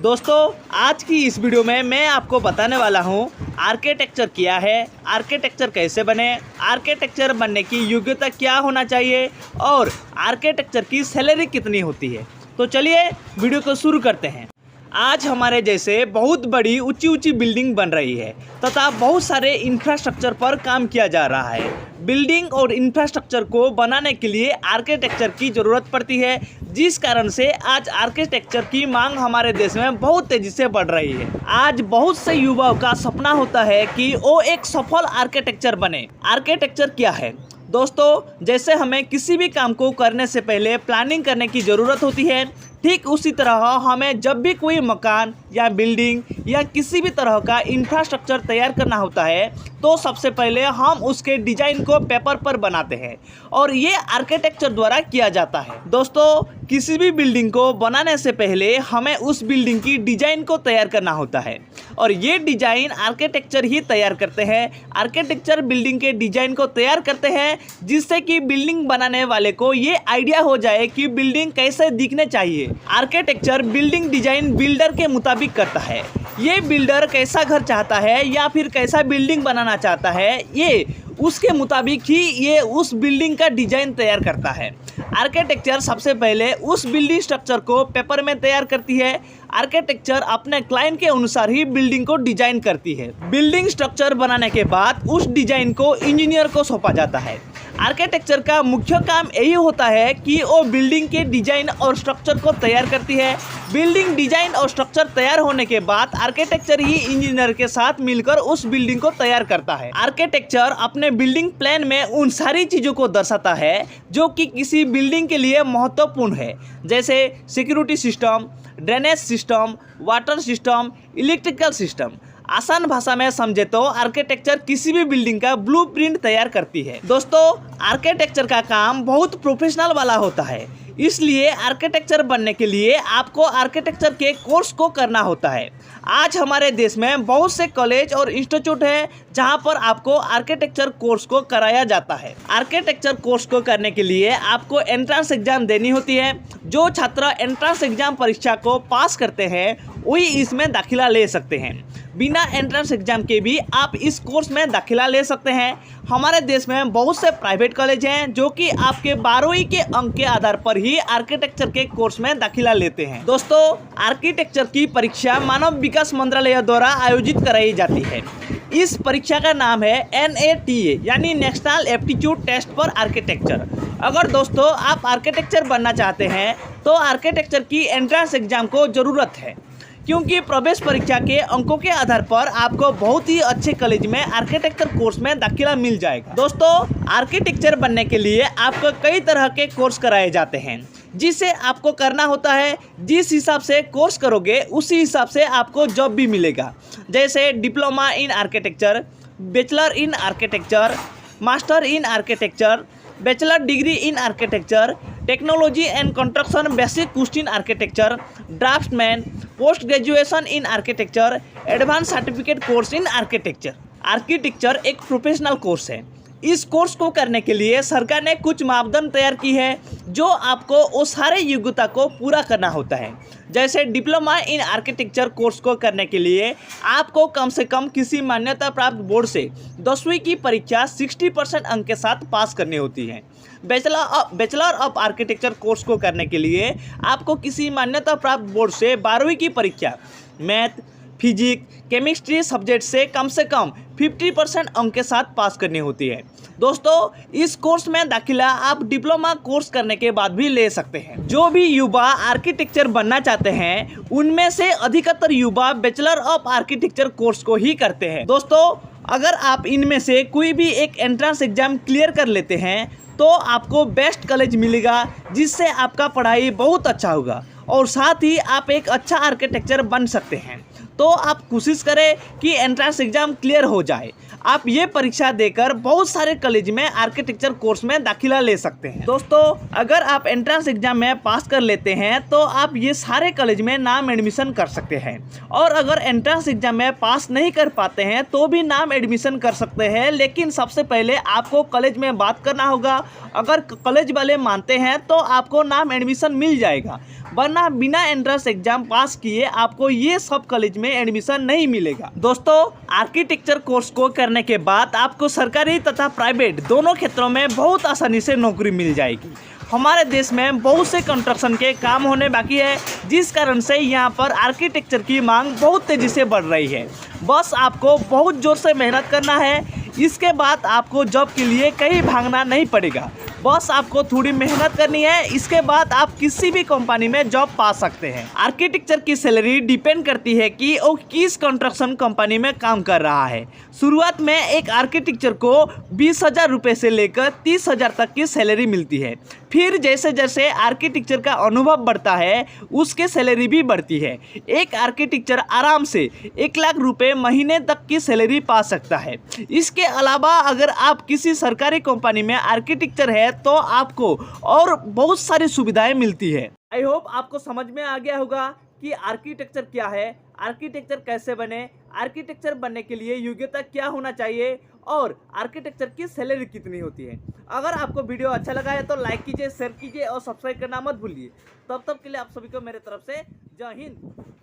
दोस्तों आज की इस वीडियो में मैं आपको बताने वाला हूँ आर्किटेक्चर क्या है, आर्किटेक्चर कैसे बने, आर्किटेक्चर बनने की योग्यता क्या होना चाहिए और आर्किटेक्चर की सैलरी कितनी होती है। तो चलिए वीडियो को शुरू करते हैं। आज हमारे जैसे बहुत बड़ी ऊंची ऊंची बिल्डिंग बन रही है तथा बहुत सारे इंफ्रास्ट्रक्चर पर काम किया जा रहा है। बिल्डिंग और इंफ्रास्ट्रक्चर को बनाने के लिए आर्किटेक्चर की ज़रूरत पड़ती है, जिस कारण से आज आर्किटेक्चर की मांग हमारे देश में बहुत तेज़ी से बढ़ रही है। आज बहुत से युवाओं का सपना होता है कि वो एक सफल आर्किटेक्चर बने। आर्किटेक्चर क्या है दोस्तों, जैसे हमें किसी भी काम को करने से पहले प्लानिंग करने की ज़रूरत होती है, ठीक उसी तरह हमें जब भी कोई मकान या बिल्डिंग या किसी भी तरह का इंफ्रास्ट्रक्चर तैयार करना होता है तो सबसे पहले हम उसके डिज़ाइन को पेपर पर बनाते हैं और ये आर्किटेक्चर द्वारा किया जाता है। दोस्तों किसी भी बिल्डिंग को बनाने से पहले हमें उस बिल्डिंग की डिज़ाइन को तैयार करना होता है और ये डिज़ाइन आर्किटेक्चर ही तैयार करते हैं। आर्किटेक्चर बिल्डिंग के डिज़ाइन को तैयार करते हैं जिससे कि बिल्डिंग बनाने वाले को ये आइडिया हो जाए कि बिल्डिंग कैसे दिखने चाहिए। आर्किटेक्चर बिल्डिंग डिजाइन बिल्डर के मुताबिक करता है। ये बिल्डर कैसा घर चाहता है या फिर कैसा बिल्डिंग बनाना चाहता है, ये उसके मुताबिक ही ये उस बिल्डिंग का डिजाइन तैयार करता है। आर्किटेक्चर सबसे पहले उस बिल्डिंग स्ट्रक्चर को पेपर में तैयार करती है। आर्किटेक्चर अपने क्लाइंट के अनुसार ही बिल्डिंग को डिजाइन करती है। बिल्डिंग स्ट्रक्चर बनाने के बाद उस डिजाइन को इंजीनियर को सौंपा जाता है। आर्किटेक्चर का मुख्य काम यही होता है कि वो बिल्डिंग के डिजाइन और स्ट्रक्चर को तैयार करती है। बिल्डिंग डिजाइन और स्ट्रक्चर तैयार होने के बाद आर्किटेक्चर ही इंजीनियर के साथ मिलकर उस बिल्डिंग को तैयार करता है। आर्किटेक्चर अपने बिल्डिंग प्लान में उन सारी चीज़ों को दर्शाता है जो कि किसी बिल्डिंग के लिए महत्वपूर्ण है, जैसे security system, drainage system, water system, electrical system. आसान भाषा में समझे तो आर्किटेक्चर किसी भी बिल्डिंग का ब्लूप्रिंट तैयार करती है। दोस्तों आर्किटेक्चर का काम बहुत प्रोफेशनल वाला होता है, इसलिए आर्किटेक्चर बनने के लिए आपको आर्किटेक्चर के कोर्स को करना होता है। आज हमारे देश में बहुत से कॉलेज और इंस्टीट्यूट हैं जहां पर आपको आर्किटेक्चर कोर्स को कराया जाता है। आर्किटेक्चर कोर्स को करने के लिए आपको एंट्रेंस एग्जाम देनी होती है। जो छात्र एंट्रेंस एग्जाम परीक्षा को पास करते हैं वही इसमें दाखिला ले सकते हैं। बिना एंट्रेंस एग्जाम के भी आप इस कोर्स में दाखिला ले सकते हैं। हमारे देश में बहुत से प्राइवेट कॉलेज हैं जो कि आपके 12वीं के अंक के आधार पर ही आर्किटेक्चर के कोर्स में दाखिला लेते हैं। दोस्तों आर्किटेक्चर की परीक्षा मानव विकास मंत्रालय द्वारा आयोजित कराई जाती है। इस परीक्षा का नाम है NATA यानी national aptitude test for architecture. अगर दोस्तों आप आर्किटेक्चर बनना चाहते हैं तो आर्किटेक्चर की एंट्रेंस एग्जाम को ज़रूरत है, क्योंकि प्रवेश परीक्षा के अंकों के आधार पर आपको बहुत ही अच्छे कॉलेज में आर्किटेक्चर कोर्स में दाखिला मिल जाएगा। दोस्तों आर्किटेक्चर बनने के लिए आपको कई तरह के कोर्स कराए जाते हैं, जिसे आपको करना होता है। जिस हिसाब से कोर्स करोगे उसी हिसाब से आपको जॉब भी मिलेगा, जैसे diploma in architecture, bachelor in architecture, master in architecture, bachelor degree in architecture, technology and construction basic course in architecture, draftsman, post graduation in architecture, advance certificate course in architecture. Architecture एक professional course है। इस course को करने के लिए सरकार ने कुछ मापदंड तैयार की है जो आपको वो सारे योग्यता को पूरा करना होता है। जैसे डिप्लोमा इन आर्किटेक्चर कोर्स को करने के लिए आपको कम से कम किसी मान्यता प्राप्त बोर्ड से 10वीं की परीक्षा 60% अंक के साथ पास करनी होती है। बैचलर ऑफ आर्किटेक्चर कोर्स को करने के लिए आपको किसी मान्यता प्राप्त बोर्ड से 12वीं की परीक्षा मैथ, फिजिक्स, केमिस्ट्री सब्जेक्ट से कम 50% अंक के साथ पास करनी होती है। दोस्तों इस कोर्स में दाखिला आप डिप्लोमा कोर्स करने के बाद भी ले सकते हैं। जो भी युवा आर्किटेक्चर बनना चाहते हैं उनमें से अधिकतर युवा बैचलर ऑफ आर्किटेक्चर कोर्स को ही करते हैं। दोस्तों अगर आप इनमें से कोई भी एक एंट्रेंस एग्जाम क्लियर कर लेते हैं तो आपको बेस्ट कॉलेज मिलेगा, जिससे आपका पढ़ाई बहुत अच्छा होगा और साथ ही आप एक अच्छा आर्किटेक्चर बन सकते हैं। तो आप कोशिश करें कि एंट्रेंस एग्जाम क्लियर हो जाए। आप ये परीक्षा देकर बहुत सारे कॉलेज में आर्किटेक्चर कोर्स में दाखिला ले सकते हैं। दोस्तों अगर आप एंट्रेंस एग्जाम में पास कर लेते हैं तो आप ये सारे कॉलेज में नाम एडमिशन कर सकते हैं, और अगर एंट्रेंस एग्जाम में पास नहीं कर पाते हैं तो भी नाम एडमिशन कर सकते हैं। लेकिन सबसे पहले आपको कॉलेज में बात करना होगा। अगर कॉलेज वाले मानते हैं तो आपको नाम एडमिशन मिल जाएगा। वरना बिना एंट्रेंस एग्जाम पास किए आपको ये सब कॉलेज में एडमिशन नहीं मिलेगा। दोस्तों, आर्किटेक्चर कोर्स को करने के बाद आपको सरकारी तथा प्राइवेट दोनों क्षेत्रों में बहुत आसानी से नौकरी मिल जाएगी। हमारे देश में बहुत से कंस्ट्रक्शन के काम होने बाकी है, जिस कारण से यहाँ पर आर्किटेक्चर की मांग बहुत तेज़ी से बढ़ रही है। बस आपको बहुत ज़ोर से मेहनत करना है, इसके बाद आपको जॉब के लिए कहीं भागना नहीं पड़ेगा। बस आपको थोड़ी मेहनत करनी है, इसके बाद आप किसी भी कंपनी में जॉब पा सकते हैं। आर्किटेक्चर की सैलरी डिपेंड करती है कि वो किस कंस्ट्रक्शन कंपनी में काम कर रहा है। शुरुआत में एक आर्किटेक्चर को 20,000 रुपये से लेकर 30,000 तक की सैलरी मिलती है। फिर जैसे जैसे आर्किटेक्चर का अनुभव बढ़ता है, उसके सैलरी भी बढ़ती है। एक आर्किटेक्चर आराम से 1 लाख रुपए महीने तक की सैलरी पा सकता है। इसके अलावा अगर आप किसी सरकारी कंपनी में आर्किटेक्चर है तो आपको और बहुत सारी सुविधाएं मिलती है। आई होप आपको समझ में आ गया होगा कि आर्किटेक्चर क्या है, आर्किटेक्चर कैसे बने, आर्किटेक्चर बनने के लिए योग्यता क्या होना चाहिए और आर्किटेक्चर की सैलरी कितनी होती है। अगर आपको वीडियो अच्छा लगा है तो लाइक कीजिए, शेयर कीजिए और सब्सक्राइब करना मत भूलिए। तब के लिए आप सभी को मेरे तरफ से जय हिंद।